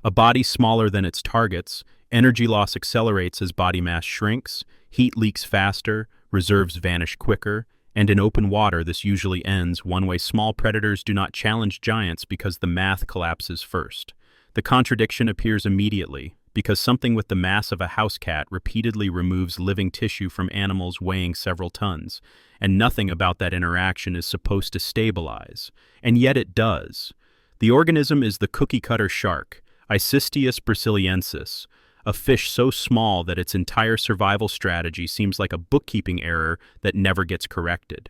A body smaller than its targets, energy loss accelerates as body mass shrinks, heat leaks faster, reserves vanish quicker, and in open water this usually ends one way. Small predators do not challenge giants because the math collapses first. The contradiction appears immediately, because something with the mass of a house cat repeatedly removes living tissue from animals weighing several tons, and nothing about that interaction is supposed to stabilize, and yet it does. The organism is the cookie-cutter shark, Icystius brasiliensis, a fish so small that its entire survival strategy seems like a bookkeeping error that never gets corrected.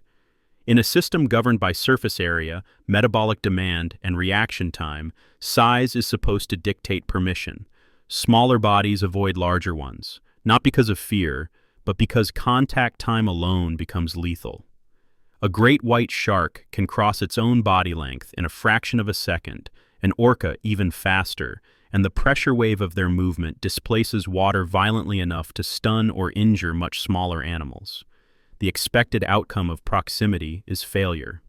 In a system governed by surface area, metabolic demand, and reaction time, size is supposed to dictate permission. Smaller bodies avoid larger ones, not because of fear, but because contact time alone becomes lethal. A great white shark can cross its own body length in a fraction of a second, an orca even faster, and the pressure wave of their movement displaces water violently enough to stun or injure much smaller animals. The expected outcome of proximity is failure.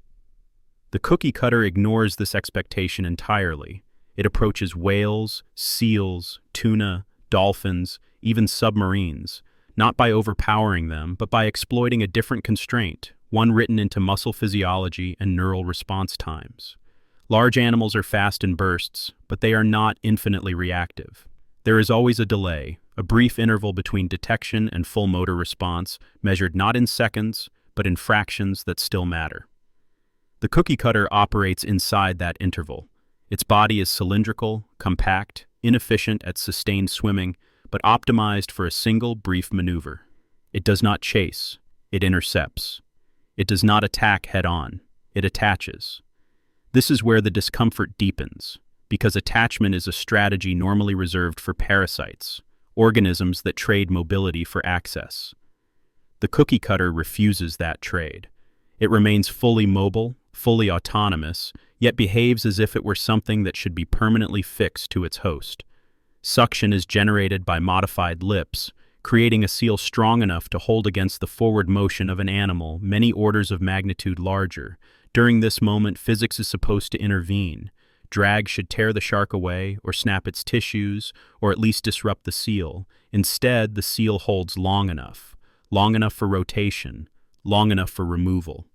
The cookie cutter ignores this expectation entirely. It approaches whales, seals, tuna, dolphins, even submarines, not by overpowering them, but by exploiting a different constraint, one written into muscle physiology and neural response times. Large animals are fast in bursts, but they are not infinitely reactive. There is always a delay, a brief interval between detection and full motor response, measured not in seconds, but in fractions that still matter. The cookie cutter operates inside that interval. Its body is cylindrical, compact, inefficient at sustained swimming, but optimized for a single brief maneuver. It does not chase, it intercepts. It does not attack head-on, it attaches. This is where the discomfort deepens, because attachment is a strategy normally reserved for parasites, organisms that trade mobility for access. The cookie cutter refuses that trade. It remains fully mobile, fully autonomous, yet behaves as if it were something that should be permanently fixed to its host. Suction is generated by modified lips, creating a seal strong enough to hold against the forward motion of an animal many orders of magnitude larger. During this moment, physics is supposed to intervene. Drag should tear the shark away, or snap its tissues, or at least disrupt the seal. Instead, the seal holds long enough for rotation, long enough for removal.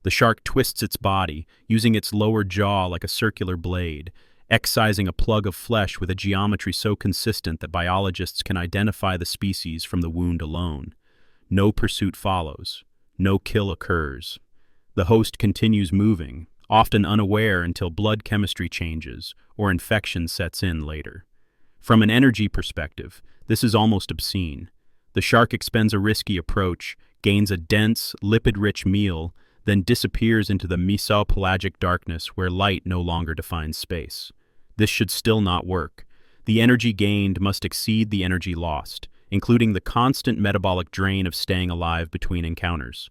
The shark twists its body, using its lower jaw like a circular blade, excising a plug of flesh with a geometry so consistent that biologists can identify the species from the wound alone. No pursuit follows. No kill occurs. The host continues moving, often unaware until blood chemistry changes or infection sets in later. From an energy perspective, this is almost obscene. The shark expends a risky approach, gains a dense, lipid-rich meal, then disappears into the mesopelagic darkness where light no longer defines space. This should still not work. The energy gained must exceed the energy lost, including the constant metabolic drain of staying alive between encounters.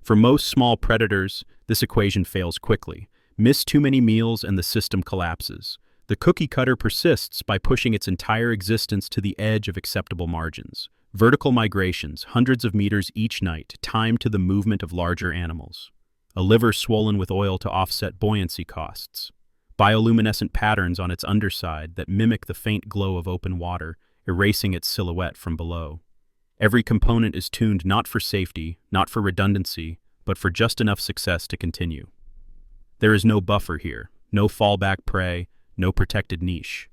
For most small predators, this equation fails quickly. Miss too many meals and the system collapses. The cookie cutter persists by pushing its entire existence to the edge of acceptable margins. Vertical migrations, hundreds of meters each night, timed to the movement of larger animals. A liver swollen with oil to offset buoyancy costs. Bioluminescent patterns on its underside that mimic the faint glow of open water, erasing its silhouette from below. Every component is tuned not for safety, not for redundancy, but for just enough success to continue. There is no buffer here, no fallback prey, no protected niche.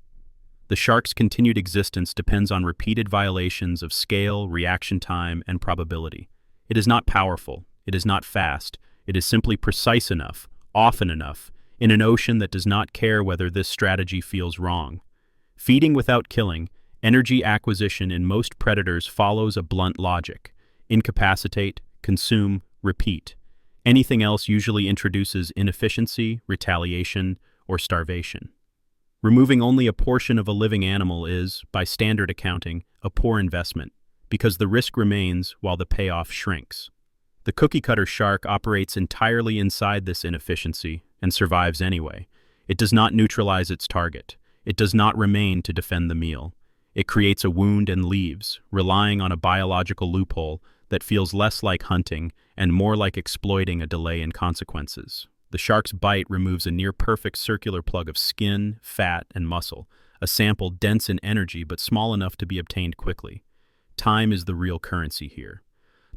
The shark's continued existence depends on repeated violations of scale, reaction time, and probability. It is not powerful, it is not fast, it is simply precise enough, often enough, in an ocean that does not care whether this strategy feels wrong. Feeding without killing, energy acquisition in most predators follows a blunt logic: incapacitate, consume, repeat. Anything else usually introduces inefficiency, retaliation, or starvation. Removing only a portion of a living animal is, by standard accounting, a poor investment, because the risk remains while the payoff shrinks. The cookie-cutter shark operates entirely inside this inefficiency and survives anyway. It does not neutralize its target. It does not remain to defend the meal. It creates a wound and leaves, relying on a biological loophole that feels less like hunting and more like exploiting a delay in consequences. The shark's bite removes a near-perfect circular plug of skin, fat, and muscle, a sample dense in energy but small enough to be obtained quickly. Time is the real currency here.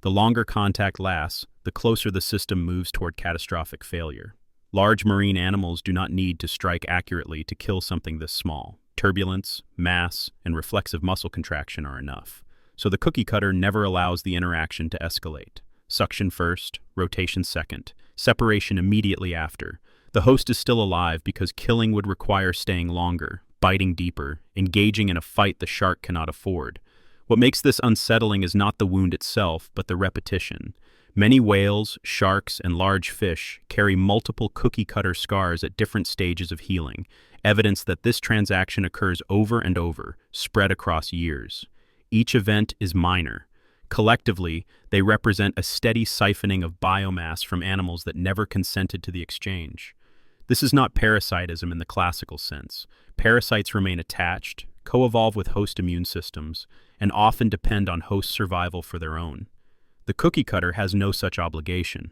The longer contact lasts, the closer the system moves toward catastrophic failure. Large marine animals do not need to strike accurately to kill something this small. Turbulence, mass, and reflexive muscle contraction are enough. So the cookie cutter never allows the interaction to escalate. Suction first, rotation second, separation immediately after. The host is still alive because killing would require staying longer, biting deeper, engaging in a fight the shark cannot afford. What makes this unsettling is not the wound itself, but the repetition. Many whales, sharks, and large fish carry multiple cookie-cutter scars at different stages of healing, evidence that this transaction occurs over and over, spread across years. Each event is minor. Collectively, they represent a steady siphoning of biomass from animals that never consented to the exchange. This is not parasitism in the classical sense. Parasites remain attached, co-evolve with host immune systems, and often depend on host survival for their own. The cookie cutter has no such obligation.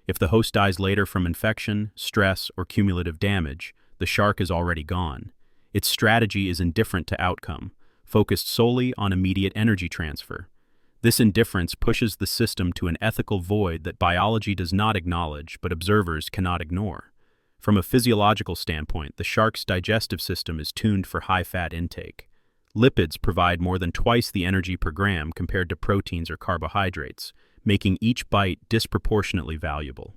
If the host dies later from infection, stress, or cumulative damage, the shark is already gone. Its strategy is indifferent to outcome, focused solely on immediate energy transfer. This indifference pushes the system to an ethical void that biology does not acknowledge but observers cannot ignore. From a physiological standpoint, the shark's digestive system is tuned for high-fat intake. Lipids provide more than twice the energy per gram compared to proteins or carbohydrates, making each bite disproportionately valuable.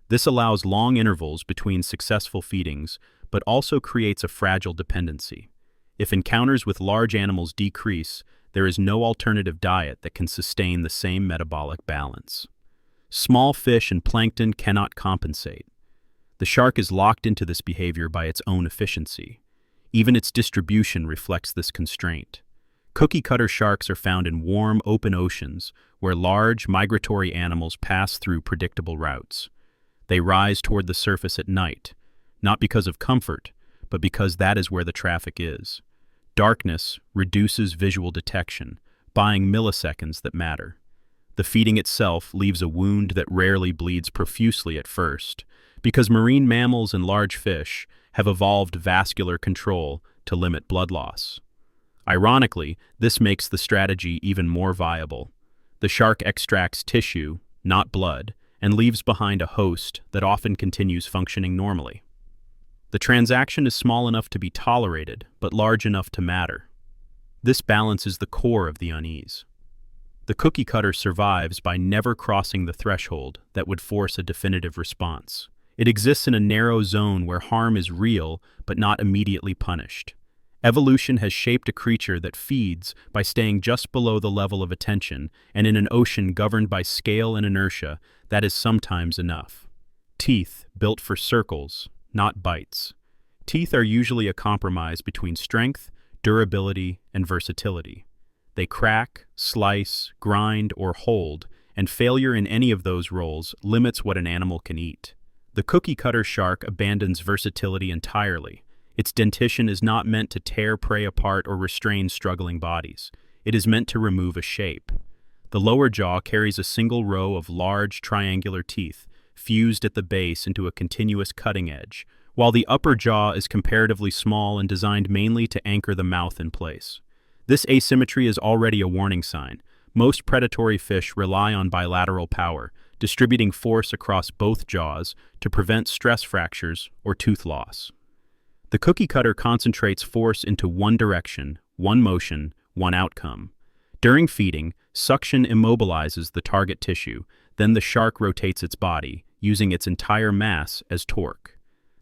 This allows long intervals between successful feedings, but also creates a fragile dependency. If encounters with large animals decrease, there is no alternative diet that can sustain the same metabolic balance. Small fish and plankton cannot compensate. The shark is locked into this behavior by its own efficiency. Even its distribution reflects this constraint. Cookie-cutter sharks are found in warm, open oceans where large, migratory animals pass through predictable routes. They rise toward the surface at night, not because of comfort, but because that is where the traffic is. Darkness reduces visual detection, buying milliseconds that matter. The feeding itself leaves a wound that rarely bleeds profusely at first, because marine mammals and large fish have evolved vascular control to limit blood loss. Ironically, this makes the strategy even more viable. The shark extracts tissue, not blood, and leaves behind a host that often continues functioning normally. The transaction is small enough to be tolerated, but large enough to matter. This balance is the core of the unease. The cookie cutter survives by never crossing the threshold that would force a definitive response. It exists in a narrow zone where harm is real but not immediately punished. Evolution has shaped a creature that feeds by staying just below the level of attention, and in an ocean governed by scale and inertia, that is sometimes enough. Teeth, built for circles, not bites. Teeth are usually a compromise between strength, durability, and versatility. They crack, slice, grind, or hold, and failure in any of those roles limits what an animal can eat. The cookie-cutter shark abandons versatility entirely. Its dentition is not meant to tear prey apart or restrain struggling bodies. It is meant to remove a shape. The lower jaw carries a single row of large triangular teeth, fused at the base into a continuous cutting edge, while the upper jaw is comparatively small and designed mainly to anchor the mouth in place. This asymmetry is already a warning sign. Most predatory fish rely on bilateral power, distributing force across both jaws to prevent stress fractures or tooth loss. The cookie cutter concentrates force into one direction, one motion, one outcome. During feeding, suction immobilizes the target tissue, then the shark rotates its body, using its entire mass as torque.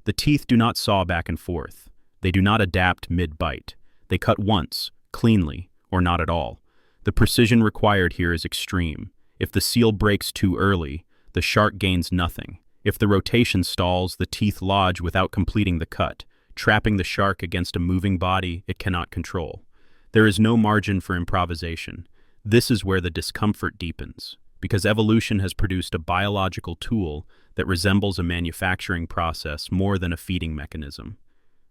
The teeth do not saw back and forth. They do not adapt mid-bite. They cut once, cleanly, or not at all. The precision required here is extreme. If the seal breaks too early, the shark gains nothing. If the rotation stalls, the teeth lodge without completing the cut, trapping the shark against a moving body it cannot control. There is no margin for improvisation. This is where the discomfort deepens, because evolution has produced a biological tool that resembles a manufacturing process more than a feeding mechanism.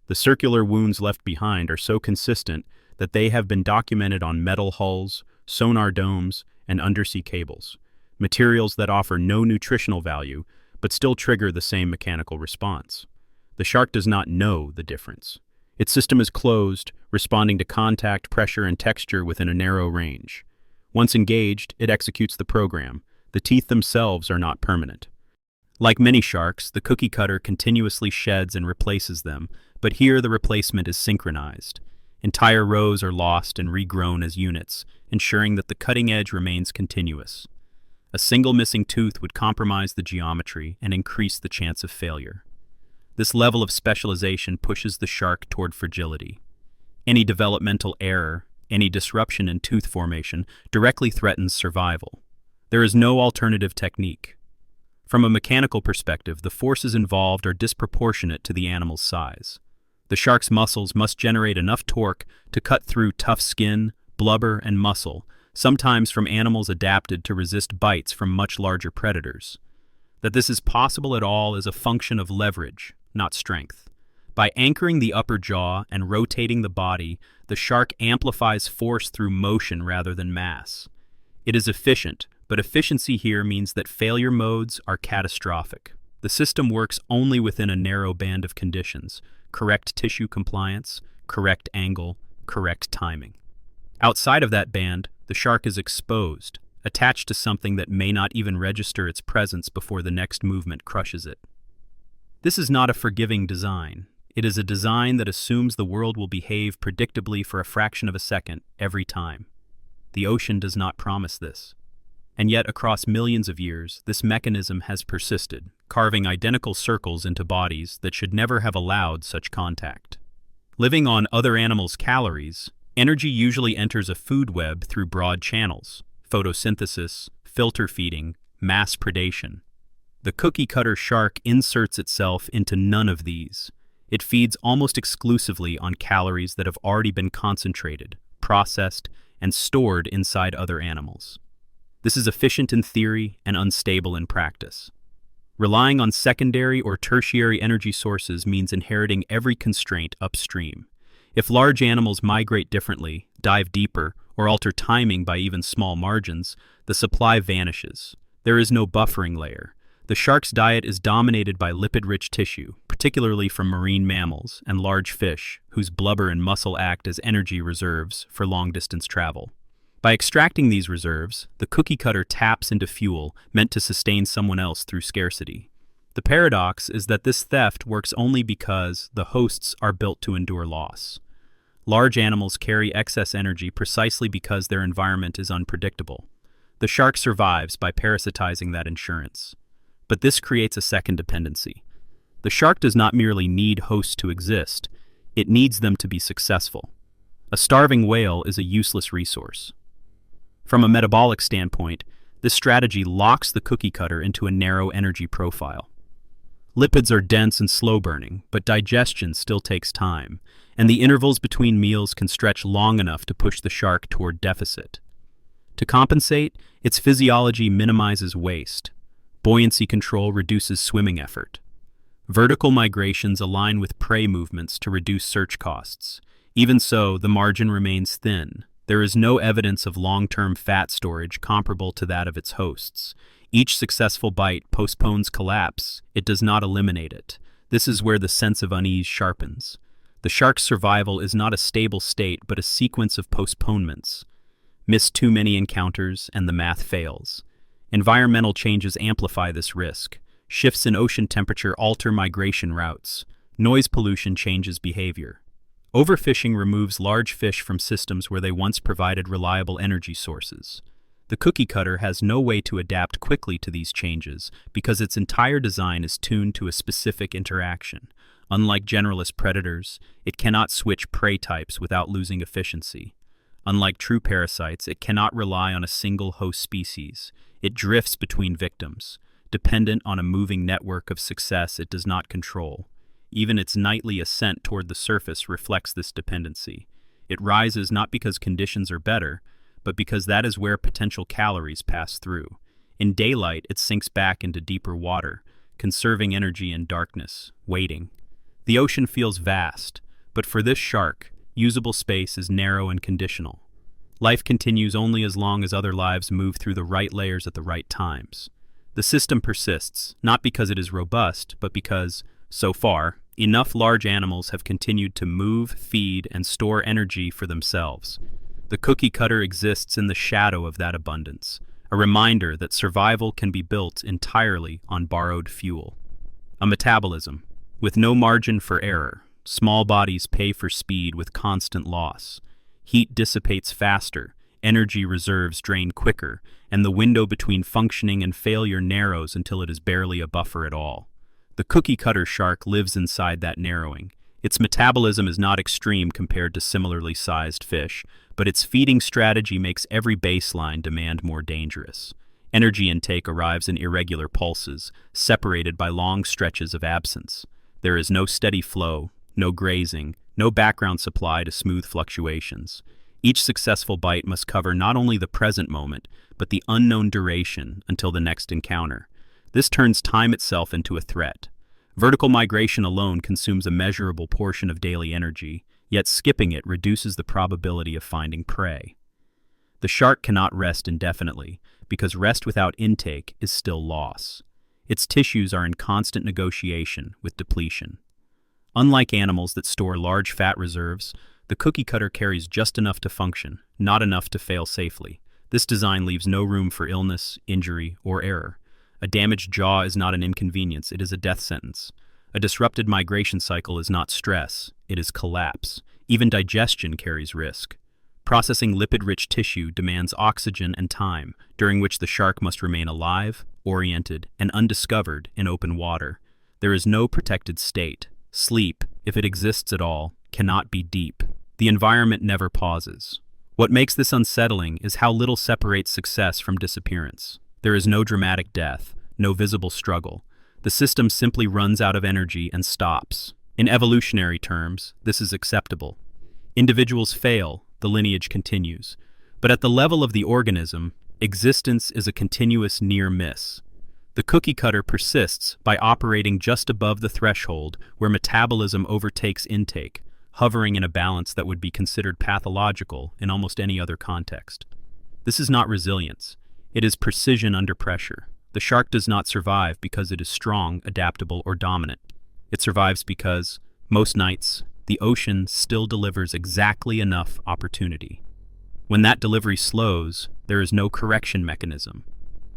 The circular wounds left behind are so consistent that they have been documented on metal hulls, sonar domes, and undersea cables, materials that offer no nutritional value but still trigger the same mechanical response. The shark does not know the difference. Its system is closed, responding to contact, pressure, and texture within a narrow range. Once engaged, it executes the program. The teeth themselves are not permanent. Like many sharks, the cookie cutter continuously sheds and replaces them, but here the replacement is synchronized. Entire rows are lost and regrown as units, ensuring that the cutting edge remains continuous. A single missing tooth would compromise the geometry and increase the chance of failure. This level of specialization pushes the shark toward fragility. Any developmental error, any disruption in tooth formation, directly threatens survival. There is no alternative technique. From a mechanical perspective, the forces involved are disproportionate to the animal's size. The shark's muscles must generate enough torque to cut through tough skin, blubber, and muscle, sometimes from animals adapted to resist bites from much larger predators. That this is possible at all is a function of leverage, not strength. By anchoring the upper jaw and rotating the body, the shark amplifies force through motion rather than mass. It is efficient, but efficiency here means that failure modes are catastrophic. The system works only within a narrow band of conditions: correct tissue compliance, correct angle, correct timing. Outside of that band, the shark is exposed, attached to something that may not even register its presence before the next movement crushes it. This is not a forgiving design. It is a design that assumes the world will behave predictably for a fraction of a second every time. The ocean does not promise this. And yet, across millions of years, this mechanism has persisted, carving identical circles into bodies that should never have allowed such contact. Living on other animals' calories, energy usually enters a food web through broad channels: photosynthesis, filter feeding, mass predation. The cookie-cutter shark inserts itself into none of these. It feeds almost exclusively on calories that have already been concentrated, processed, and stored inside other animals. This is efficient in theory and unstable in practice. Relying on secondary or tertiary energy sources means inheriting every constraint upstream. If large animals migrate differently, dive deeper, or alter timing by even small margins, the supply vanishes. There is no buffering layer. The shark's diet is dominated by lipid-rich tissue, particularly from marine mammals and large fish, whose blubber and muscle act as energy reserves for long-distance travel. By extracting these reserves, the cookie cutter taps into fuel meant to sustain someone else through scarcity. The paradox is that this theft works only because the hosts are built to endure loss. Large animals carry excess energy precisely because their environment is unpredictable. The shark survives by parasitizing that insurance. But this creates a second dependency. The shark does not merely need hosts to exist, it needs them to be successful. A starving whale is a useless resource. From a metabolic standpoint, this strategy locks the cookie cutter into a narrow energy profile. Lipids are dense and slow-burning, but digestion still takes time, and the intervals between meals can stretch long enough to push the shark toward deficit. To compensate, its physiology minimizes waste. Buoyancy control reduces swimming effort. Vertical migrations align with prey movements to reduce search costs. Even so, the margin remains thin. There is no evidence of long-term fat storage comparable to that of its hosts. Each successful bite postpones collapse. It does not eliminate it. This is where the sense of unease sharpens. The shark's survival is not a stable state, but a sequence of postponements. Miss too many encounters, and the math fails. Environmental changes amplify this risk. Shifts in ocean temperature alter migration routes. Noise pollution changes behavior. Overfishing removes large fish from systems where they once provided reliable energy sources. The cookie cutter has no way to adapt quickly to these changes because its entire design is tuned to a specific interaction. Unlike generalist predators, it cannot switch prey types without losing efficiency. Unlike true parasites, it cannot rely on a single host species. It drifts between victims, dependent on a moving network of success it does not control. Even its nightly ascent toward the surface reflects this dependency. It rises not because conditions are better, but because that is where potential calories pass through. In daylight, it sinks back into deeper water, conserving energy in darkness, waiting. The ocean feels vast, but for this shark, usable space is narrow and conditional. Life continues only as long as other lives move through the right layers at the right times. The system persists, not because it is robust, but because, so far, enough large animals have continued to move, feed, and store energy for themselves. The cookie cutter exists in the shadow of that abundance, a reminder that survival can be built entirely on borrowed fuel. A metabolism. With no margin for error, small bodies pay for speed with constant loss. Heat dissipates faster, energy reserves drain quicker, and the window between functioning and failure narrows until it is barely a buffer at all. The cookie-cutter shark lives inside that narrowing. Its metabolism is not extreme compared to similarly sized fish, but its feeding strategy makes every baseline demand more dangerous. Energy intake arrives in irregular pulses, separated by long stretches of absence. There is no steady flow, no grazing, no background supply to smooth fluctuations. Each successful bite must cover not only the present moment, but the unknown duration until the next encounter. This turns time itself into a threat. Vertical migration alone consumes a measurable portion of daily energy, yet skipping it reduces the probability of finding prey. The shark cannot rest indefinitely, because rest without intake is still loss. Its tissues are in constant negotiation with depletion. Unlike animals that store large fat reserves, the cookie cutter carries just enough to function, not enough to fail safely. This design leaves no room for illness, injury, or error. A damaged jaw is not an inconvenience, it is a death sentence. A disrupted migration cycle is not stress, it is collapse. Even digestion carries risk. Processing lipid-rich tissue demands oxygen and time, during which the shark must remain alive, oriented, and undiscovered in open water. There is no protected state. Sleep, if it exists at all, cannot be deep. The environment never pauses. What makes this unsettling is how little separates success from disappearance. There is no dramatic death, no visible struggle. The system simply runs out of energy and stops. In evolutionary terms, this is acceptable. Individuals fail, the lineage continues. But at the level of the organism, existence is a continuous near miss. The cookie cutter persists by operating just above the threshold where metabolism overtakes intake, hovering in a balance that would be considered pathological in almost any other context. This is not resilience. It is precision under pressure. The shark does not survive because it is strong, adaptable, or dominant. It survives because, most nights, the ocean still delivers exactly enough opportunity. When that delivery slows, there is no correction mechanism.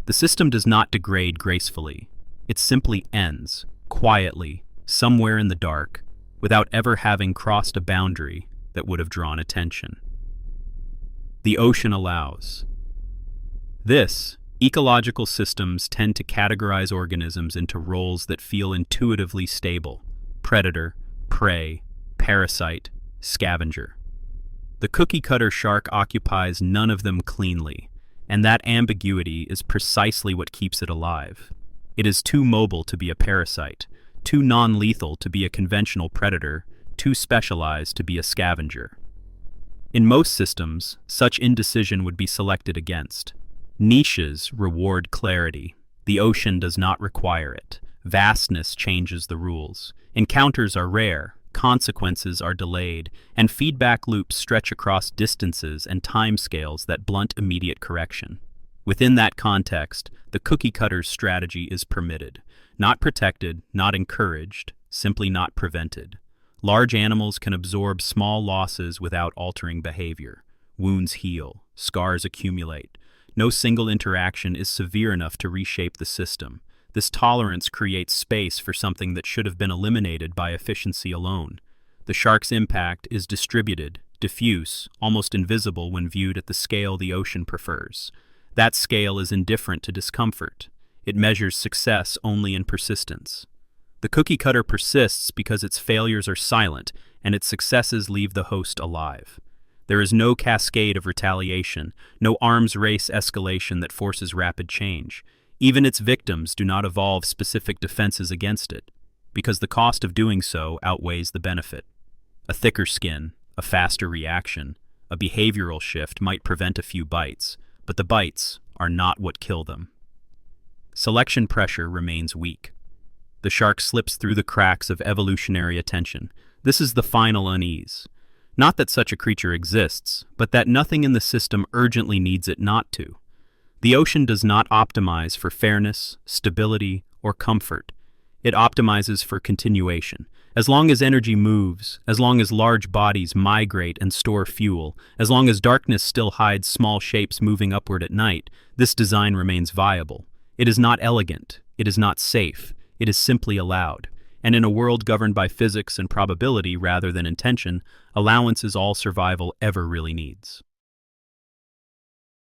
The system does not degrade gracefully. It simply ends, quietly, somewhere in the dark, without ever having crossed a boundary that would have drawn attention. The ocean allows. Ecological systems tend to categorize organisms into roles that feel intuitively stable: predator, prey, parasite, scavenger. The cookie-cutter shark occupies none of them cleanly, and that ambiguity is precisely what keeps it alive. It is too mobile to be a parasite, too non-lethal to be a conventional predator, too specialized to be a scavenger. In most systems, such indecision would be selected against. Niches reward clarity. The ocean does not require it. Vastness changes the rules. Encounters are rare, consequences are delayed, and feedback loops stretch across distances and timescales that blunt immediate correction. Within that context, the cookie cutter's strategy is permitted. Not protected, not encouraged, simply not prevented. Large animals can absorb small losses without altering behavior. Wounds heal, scars accumulate. No single interaction is severe enough to reshape the system. This tolerance creates space for something that should have been eliminated by efficiency alone. The shark's impact is distributed, diffuse, almost invisible when viewed at the scale the ocean prefers. That scale is indifferent to discomfort. It measures success only in persistence. The cookie cutter persists because its failures are silent and its successes leave the host alive. There is no cascade of retaliation, no arms race escalation that forces rapid change. Even its victims do not evolve specific defenses against it, because the cost of doing so outweighs the benefit. A thicker skin, a faster reaction, a behavioral shift might prevent a few bites, but the bites are not what kill them. Selection pressure remains weak. The shark slips through the cracks of evolutionary attention. This is the final unease. Not that such a creature exists, but that nothing in the system urgently needs it not to. The ocean does not optimize for fairness, stability, or comfort. It optimizes for continuation, As long as energy moves, as long as large bodies migrate and store fuel, as long as darkness still hides small shapes moving upward at night, this design remains viable. It is not elegant, it is not safe, it is simply allowed. And in a world governed by physics and probability rather than intention, allowance is all survival ever really needs.